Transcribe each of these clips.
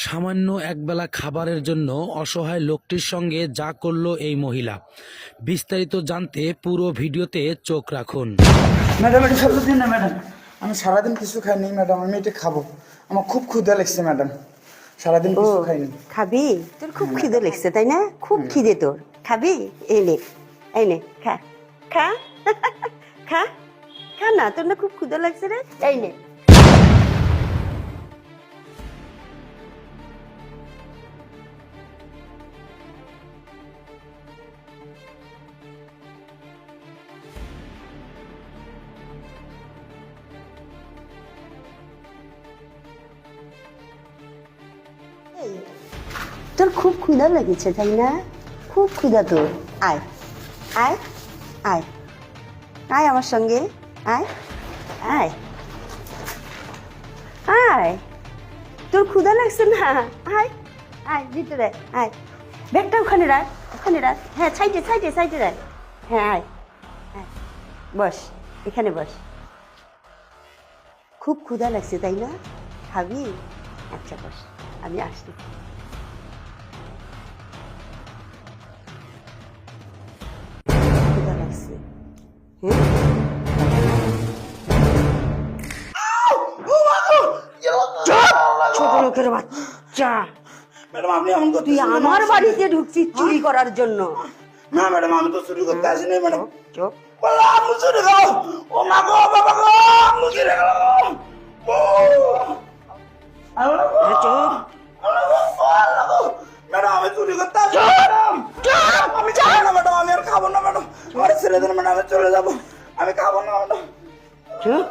সামান্য একবেলা খাবারের জন্য অসহায় লোকটির সঙ্গে যা করলো এই মহিলা, বিস্তারিত জানতে পুরো ভিডিওতে চোখ রাখুন। ম্যাডাম এটা সব দিন না ম্যাডাম, আমি সারাদিন কিছু খাইনি ম্যাডাম, আমি এটা খাবো, আমার খুব ক্ষুধা লাগছে ম্যাডাম, সারাদিন কিছু খাইনি। খাবি? তোর খুব খিদে লেগছে তাই না? খুব খিদে তোর, খাবি? এই নে, এই নে, খা খা খা খা না, তোর না খুব ক্ষুধা লাগছে রে, এই নে। তোর খুব ক্ষুধা লেগেছে তাই না? খুব ক্ষুধা তোর, আয় আয় আয় আয় আমার সঙ্গে, আয় আয় আয়, তোর ক্ষুধা লাগছে না? আয় আয় ভিতরে আয়, ব্যাগটা ওখানে রাখ, ওখানে রাখ, হ্যাঁ সাইডে সাইডে সাইডে রাখ, হ্যাঁ আয় আয়, বস এখানে বস। খুব ক্ষুধা লাগছে তাই না? খাবি? আচ্ছা বস, আমি আসছি। ক্ষুধা লাগছে, ছোট লোকের বাচ্চা, ম্যাডাম আপনি এমন করতে তুই আমার বাড়িতে ঢুকছিস চুরি করার জন্য? না ম্যাডাম, আমি তো চুরি করতে আসিনি ম্যাডাম। চোখ আমি চুরি গেল, ও মা গো বাবা গো, আমি চুরি গেল, ম্যাডাম আমি চুরি করতে আসি ম্যাডাম, আমি খাবো না ম্যাডাম, আমি আর খাবো না ম্যাডাম, আমার ছেড়ে দেন ম্যাডাম, আমি চলে যাবো, আমি খাবো না ম্যাডাম। চুপ,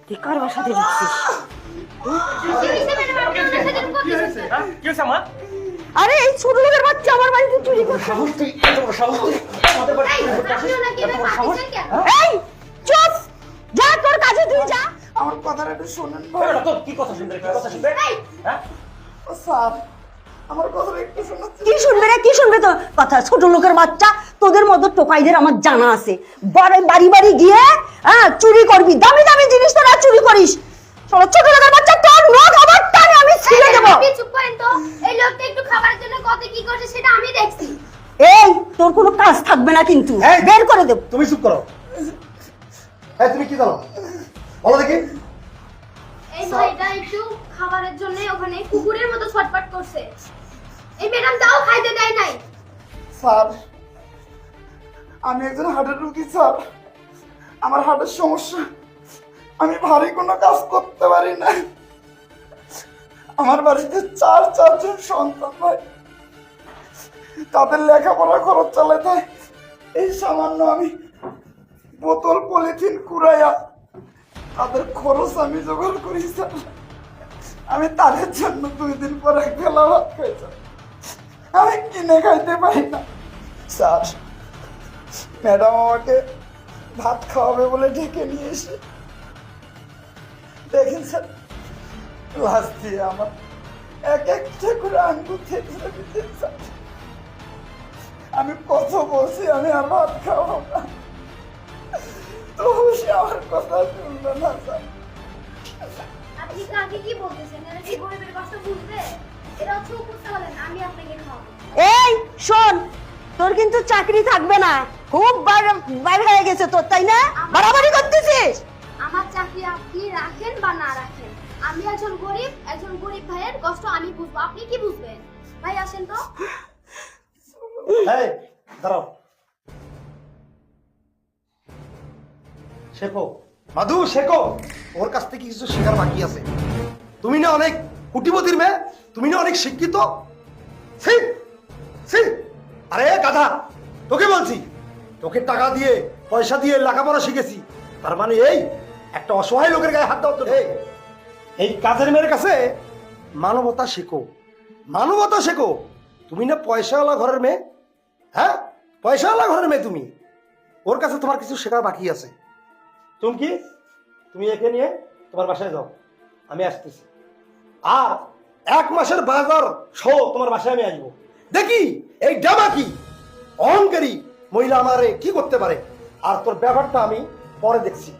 তুই কার বাসাতে ঢুকছিস? আরে এই ছোট লোকের বাচ্চা আমার বাড়িতে চুরি করছে। এই চুপ, যা তোর কাজে তুই যা। আমার কথাটা একটু শোনেন কি কথা শুনবে? কি কথা শুনবে? হ্যাঁ? স্যার, আমার কথাটা একটু শোনেন। কি শুনবে রে, কি শুনবে তোর কথা? ছোট লোকের বাচ্চা, তোদের মতো টোকাইদের আমার জানা আছে, বাড়ি বাড়ি গিয়ে চুরি করবি, দামি দামি জিনিস তোরা চুরি করিস। ছোট লোকের বাচ্চা, তোর নখ আমার টানে আমি ছিঁড়ে দেব। আপনি চুপ করেন তো, এই লোকটা একটু খাবারের জন্য কত কি করছে সেটা আমি দেখছি। এই তোর কোনো কাজ থাকবে না কিন্তু, বের করে দেব। তুমি চুপ করো। এই তুমি কি জানো বলো দেখি। এই ভাইটা একটু খাবারের জন্য ওখানে কুকুরের মতো ছটফট করছে, এই ম্যাডাম তাও খাইতে দেয় নাই। স্যার, আমি একজন হার্টের রোগী স্যার, আমার হার্টের সমস্যা, আমি ভারী কোনো কাজ করতে পারি না, আমার বাড়িতে চারজন সন্তান হয়, তাদের লেখাপড়া খরচ চালাতে হয়, এই সামান্য আমি বোতল পলিথিন কুড়াইয়া তাদের খরচ আমি জোগাড় করি স্যার, আমি তাদের জন্য 2 দিন পর এক বেলা ভাত খাই স্যার, আমি কিনে খাইতে পারি না স্যার, ম্যাডাম আমাকে ভাত খাওয়াবে বলে ডেকে নিয়ে এসে দেখেন স্যার, গ্লাস দিয়ে আমার এক একটা করে আঙ্গুল থেকে দিতেন স্যার, আমি কত বলছি আমি আর ভাত খাবো না, তো সে আমার কথা শুনবে না স্যার। আপনি কাকে কি বলতেছেন? এরা কি গরিবের কষ্ট বুঝবে? এরা হচ্ছে উপরতে বলেন আমি আপনাকে খাওয়াবো। এই শোন, তোর কিন্তু চাকরি থাকবে না, খুব বাইরে হয়ে গেছে তোর তাই না? বাড়াবাড়ি করতেছিস। আমার চাকরি আপনি রাখেন বা না রাখেন, আমি একজন গরিব ভাইয়ের কষ্ট আমি বুঝবো, আপনি কি বুঝবেন? ভাই আসেন তো। এই দাঁড়াও, শেখো মাধু, শেখো, ওর কাছ থেকে কিছু শেখার বাকি আছে। তুমি না অনেক কুটিপতির মেয়ে, তুমি না অনেক শিক্ষিত। আরে গাধা, তোকে বলছি, তোকে টাকা দিয়ে পয়সা দিয়ে লেখাপড়া শিখেছি, তার মানে এই একটা অসহায় লোকের গায়ে হাত দাও তো? এই কাজের মেয়ের কাছে মানবতা শেখো, মানবতা শেখো। তুমি না পয়সাওয়ালা ঘরের মেয়ে, হ্যাঁ পয়সাওয়ালা ঘরের মেয়ে তুমি, ওর কাছে তোমার কিছু শেখার বাকি আছে। তুমি একে নিয়ে তোমার বাসায় যাও, আমি আসতেছি, আর 1 মাসের বাজার সহ তোমার বাসায় আমি আসবো, দেখি এই ডাবা কি অহংকারী মহিলা আমারে কি করতে পারে, আর তোর ব্যাপারটা আমি পরে দেখছি।